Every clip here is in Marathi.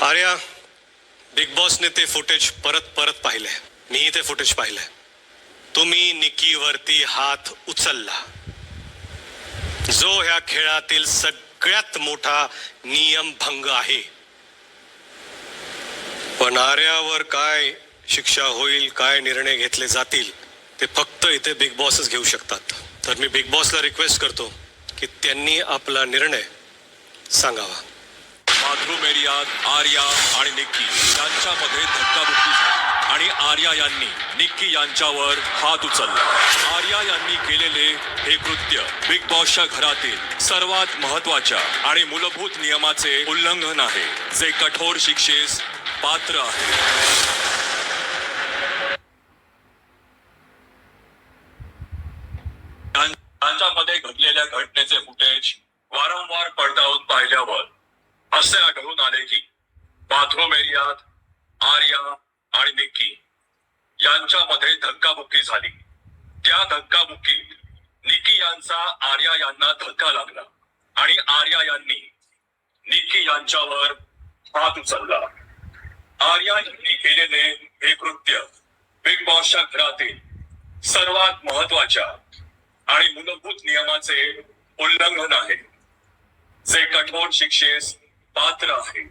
आर्या, बिग बॉसने ते फुटेज परत परत पाहिलंय. मीही ते फुटेज पाहिलंय. तुम्ही निकीवरती हात उचलला, जो ह्या खेळातील सगळ्यात मोठा नियम भंग आहे. पण आर्यावर काय शिक्षा होईल, काय निर्णय घेतले जातील, ते फक्त इथे बिग बॉसच घेऊ शकतात. तर मी बिग बॉसला रिक्वेस्ट करतो की त्यांनी आपला निर्णय सांगावा. बाथरूम एरियात आर्या आणि निक्की यांच्यामध्ये धक्काबुक्की झाली आणि आर्या यांनी निक्की यांच्यावर हात उचलला. आर्या यांनी केलेले हे कृत्य बिग बॉसच्या घरातील सर्वात महत्त्वाच्या आणि मूलभूत नियमाचे उल्लंघन आहे, जे कठोर शिक्षेस पात्र आहे. त्यांच्यामध्ये घडलेल्या घटनेचे फुटेज वारंवार पडताळून पाहिल्यावर असे आढळून आले की बाथरूम एरियात आर्या आणि निक्की यांच्यामध्ये धक्काबुक्की झाली. त्या धक्काबुक्कीत निक्की यांचा आर्या यांना धक्का लागला आणि आर्या यांनी निक्की यांच्यावर हात उचलला. आर्या यांनी केलेले हे कृत्य बिग बॉसच्या घरातील सर्वात महत्त्वाच्या आणि मूलभूत नियमाचे उल्लंघन आहे, जे कठोर शिक्षेस पात्र आहे.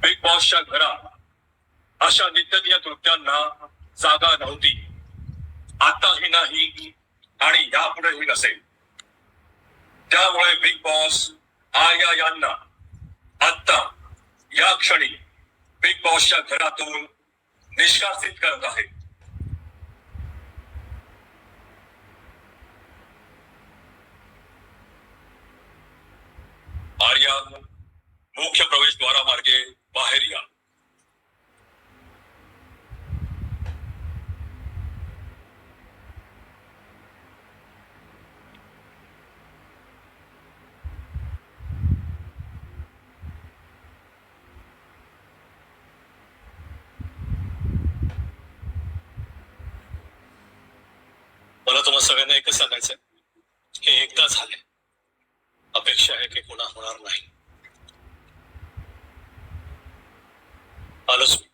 बिग बॉसच्या घरात अशा निंदनीय कृत्यांना जागा नव्हती, आताही नाही आणि यापुढेही नसेल. त्यामुळे बिग बॉस आर्या यांना आता या क्षणी बिग बॉसच्या घरातून निष्कासित करत आहे. आर्या, मुख्य प्रवेशद्वारामार्गे बाहेर या. मला तुम्हा सगळ्यांना एकच सांगायचंय, हे एकदा झाले. अपेक्षा आहे की पुन्हा होणार नाही. आलोच.